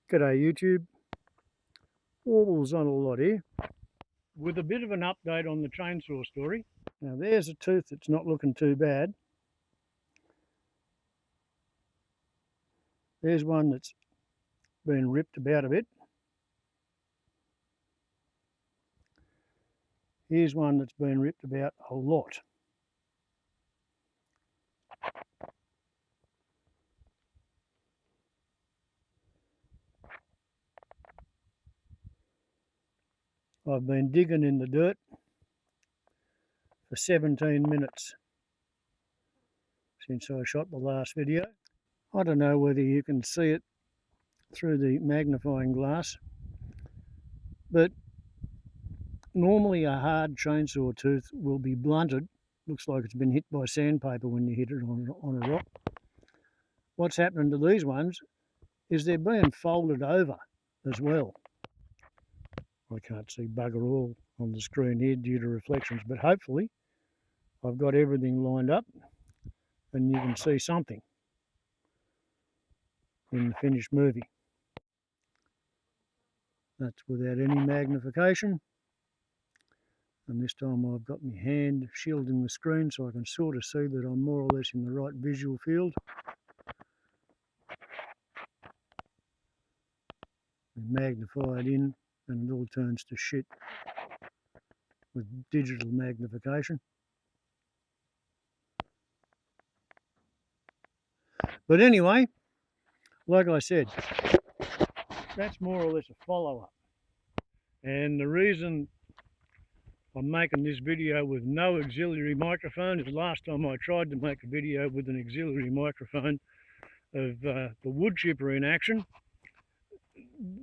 G'day YouTube, Warbles on a lot here, with a bit of an update on the chainsaw story. Now there's a tooth that's not looking too bad. There's one that's been ripped about a bit. Here's one that's been ripped about a lot. I've been digging in the dirt for 17 minutes since I shot the last video. I don't know whether you can see it through the magnifying glass, but normally a hard chainsaw tooth will be blunted. Looks like it's been hit by sandpaper when you hit it on a rock. What's happening to these ones is they're being folded over as well. I can't see bugger all on the screen here due to reflections, but hopefully I've got everything lined up and you can see something in the finished movie. That's without any magnification, and this time I've got my hand shielding the screen so I can sort of see that I'm more or less in the right visual field. Magnify it in and it all turns to shit with digital magnification. But anyway, like I said, that's more or less a follow-up. And the reason I'm making this video with no auxiliary microphone is last time I tried to make a video with an auxiliary microphone of the Woodchipper in action,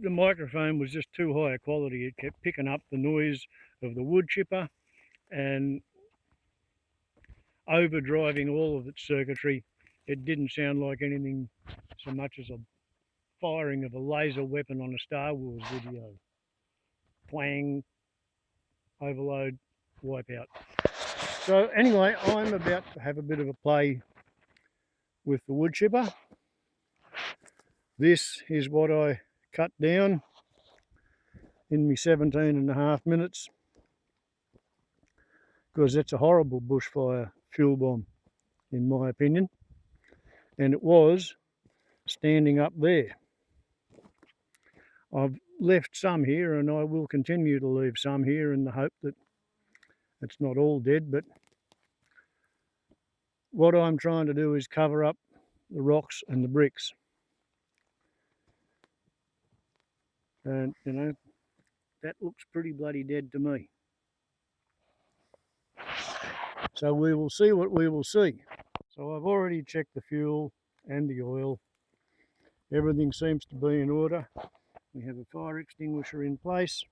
the microphone was just too high a quality. It kept picking up the noise of the Woodchipper and overdriving all of its circuitry. It didn't sound like anything so much as a firing of a laser weapon on a Star Wars video. Twang, overload, wipeout. So anyway, I'm about to have a bit of a play with the Woodchipper. This is what I cut down in me 17.5 minutes, because that's a horrible bushfire fuel bomb in my opinion, and it was standing up there. I've left some here and I will continue to leave some here in the hope that it's not all dead, but what I'm trying to do is cover up the rocks and the bricks. And you know, that looks pretty bloody dead to me. So we will see what we will see. So I've already checked the fuel and the oil. Everything seems to be in order. We have a fire extinguisher in place.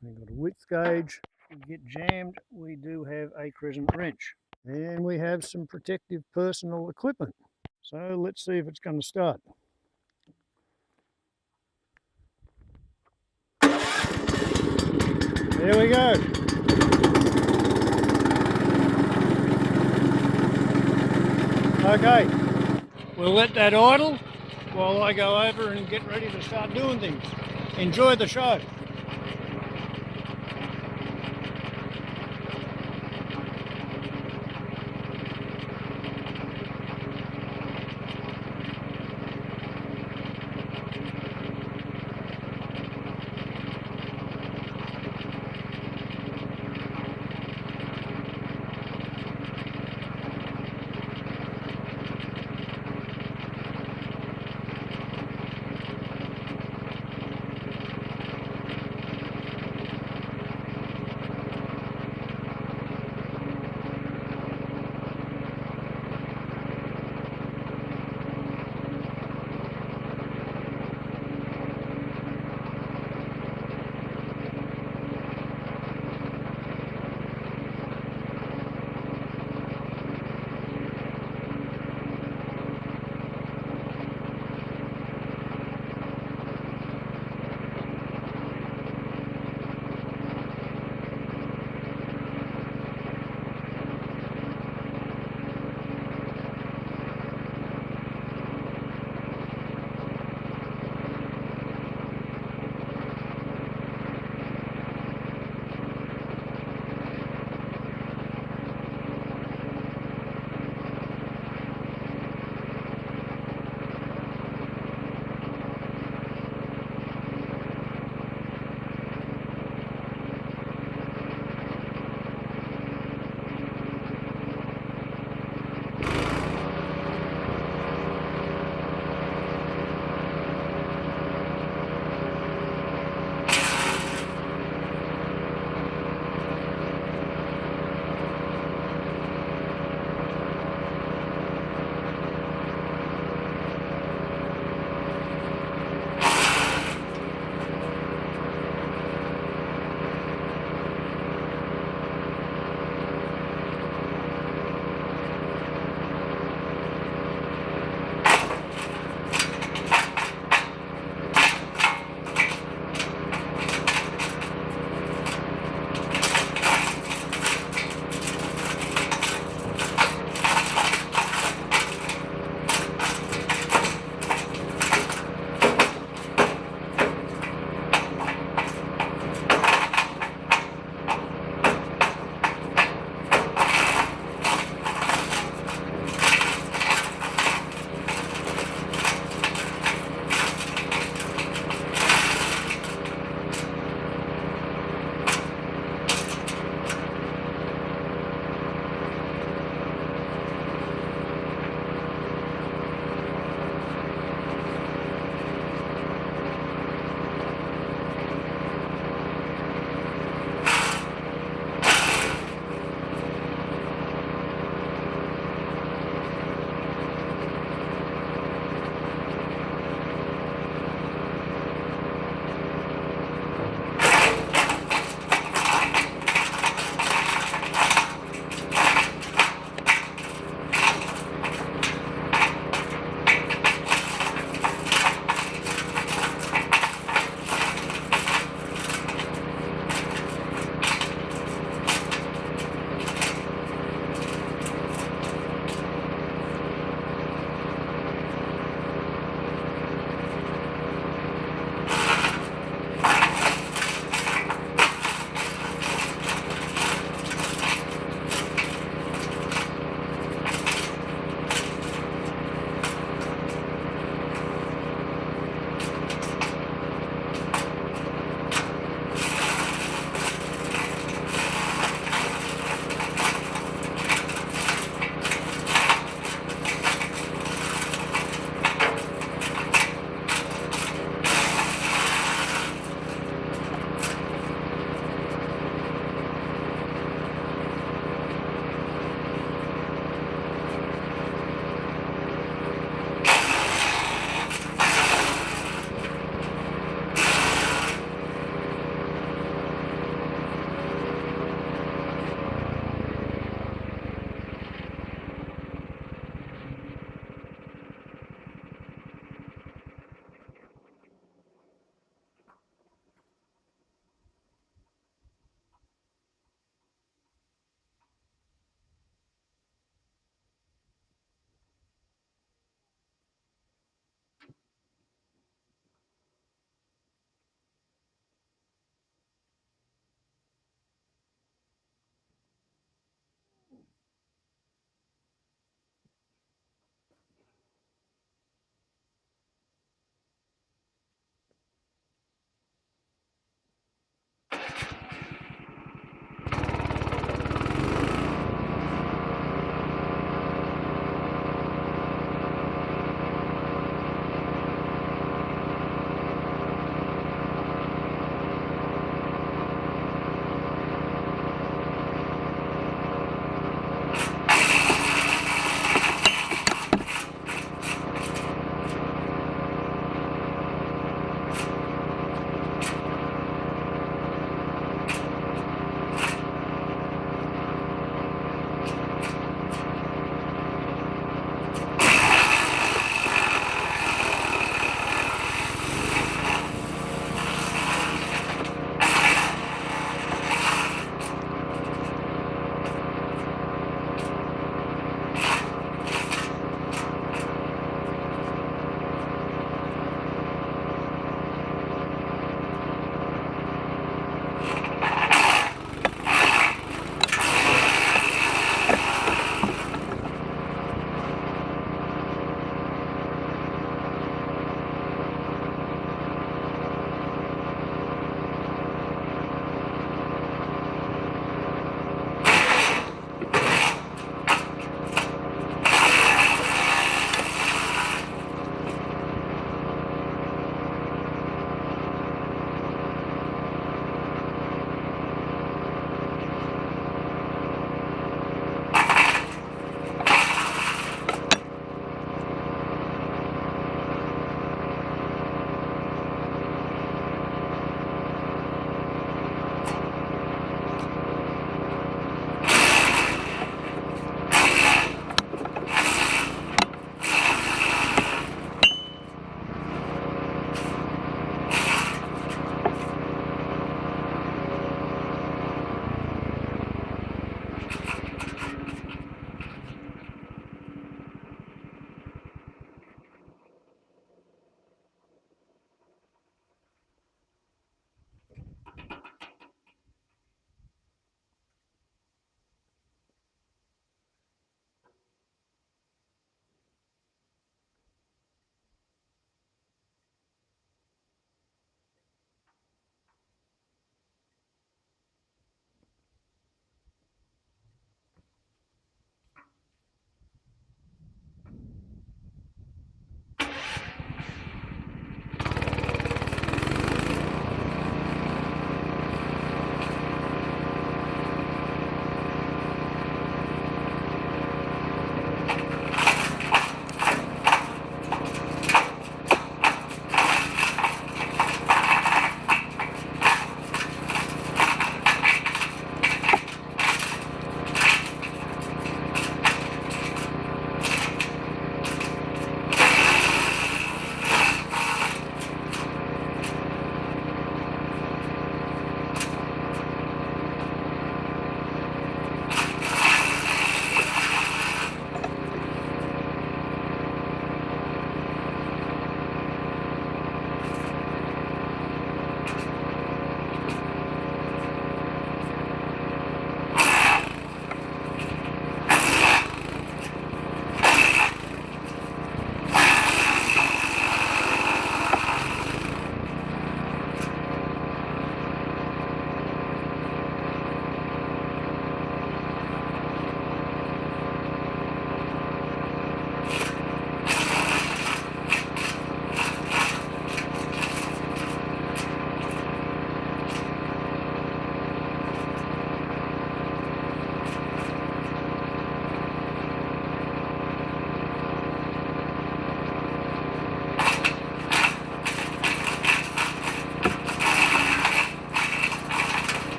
We've got a width gauge. If we get jammed, we do have a crescent wrench. And we have some protective personal equipment. So let's see if it's going to start. There we go. Okay, we'll let that idle while I go over and get ready to start doing things. Enjoy the show.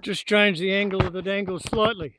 Just change the angle of the dangle slightly.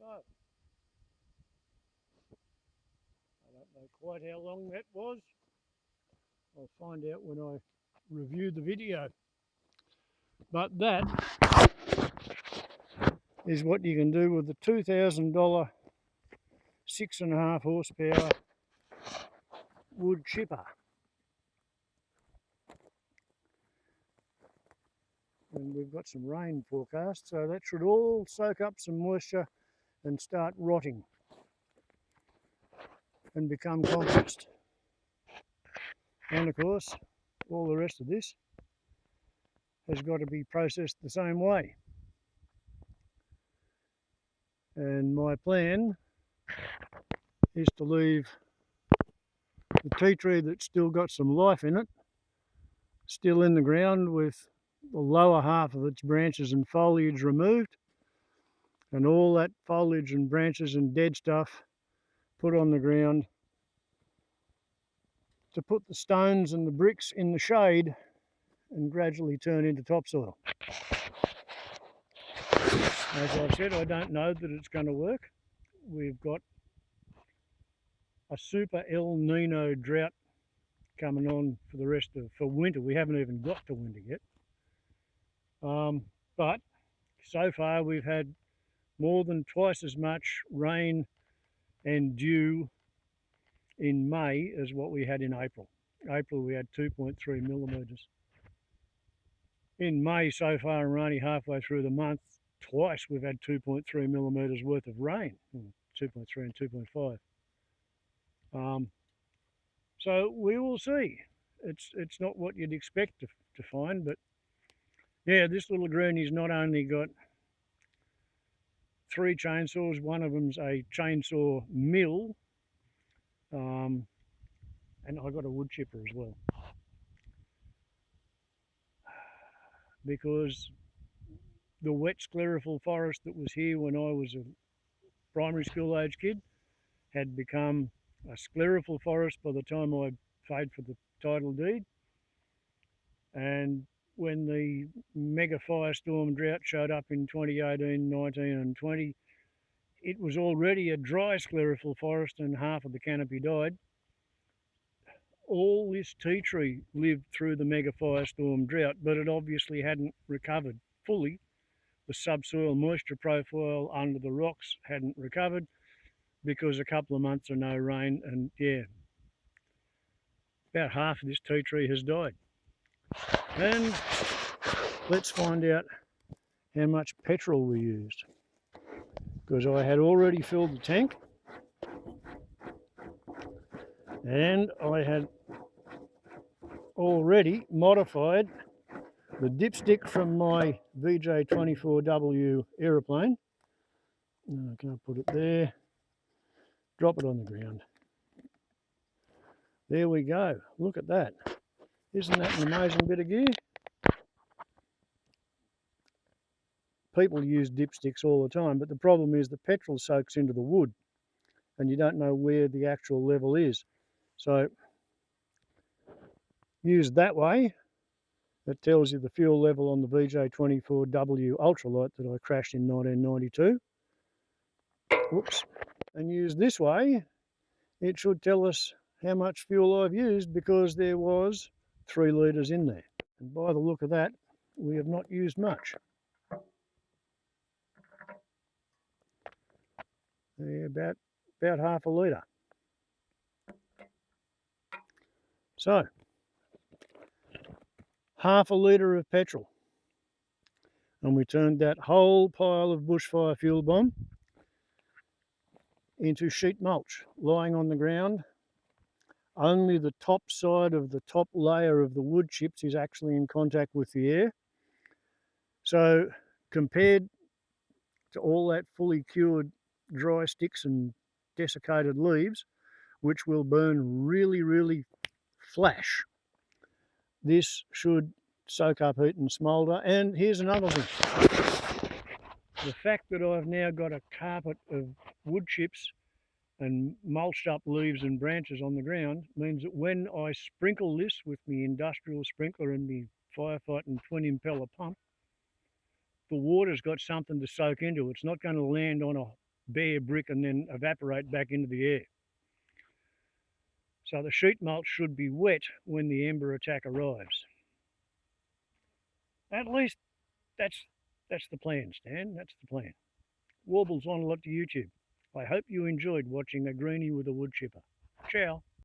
I don't know quite how long that was. I'll find out when I review the video. But that is what you can do with the $2,000 6.5 horsepower Woodchipper. And we've got some rain forecast, so that should all soak up some moisture and start rotting and become compost. And of course, all the rest of this has got to be processed the same way. And my plan is to leave the tea tree that's still got some life in it still in the ground with the lower half of its branches and foliage removed, and all that foliage and branches and dead stuff put on the ground to put the stones and the bricks in the shade and gradually turn into topsoil. As I've said, I don't know that it's going to work. We've got a super El Nino drought coming on for winter. We haven't even got to winter yet. But so far we've had more than twice as much rain and dew in May as what we had in April. April we had 2.3 millimetres. In May so far, and we're only halfway through the month, twice we've had 2.3 millimetres worth of rain, 2.3 and 2.5. So we will see. It's not what you'd expect to find, but yeah, this little Greenie's not only got 3 chainsaws, one of them's a chainsaw mill, and I got a Woodchipper as well. Because the wet sclerophyll forest that was here when I was a primary school age kid had become a sclerophyll forest by the time I paid for the title deed. And when the mega firestorm drought showed up in 2018, 19 and 20, it was already a dry sclerophyll forest and half of the canopy died. All this tea tree lived through the mega firestorm drought, but it obviously hadn't recovered fully. The subsoil moisture profile under the rocks hadn't recovered because a couple of months of no rain, and yeah, about half of this tea tree has died. And let's find out how much petrol we used, because I had already filled the tank and I had already modified the dipstick from my VJ24W aeroplane. Can I put it there? Drop it on the ground. There we go. Look at that. Isn't that an amazing bit of gear? People use dipsticks all the time, but the problem is the petrol soaks into the wood and you don't know where the actual level is. So used that way, it tells you the fuel level on the VJ24W ultralight that I crashed in 1992. Whoops. And used this way, it should tell us how much fuel I've used, because there was 3 litres in there. And by the look of that, we have not used much. Yeah, about half a litre. So, half a litre of petrol. And we turned that whole pile of Bushfire Fuelbomb into sheet mulch, lying on the ground. Only the top side of the top layer of the wood chips is actually in contact with the air. So compared to all that fully cured dry sticks and desiccated leaves, which will burn really, really flash, this should soak up heat and smoulder. And here's another thing. The fact that I've now got a carpet of wood chips and mulched up leaves and branches on the ground means that when I sprinkle this with my industrial sprinkler and my firefighting twin impeller pump, the water's got something to soak into. It's not going to land on a bare brick and then evaporate back into the air. So the sheet mulch should be wet when the ember attack arrives. At least that's the plan, Stan. That's the plan. Warbles on a lot to YouTube. I hope you enjoyed watching a greenie with a woodchipper. Ciao.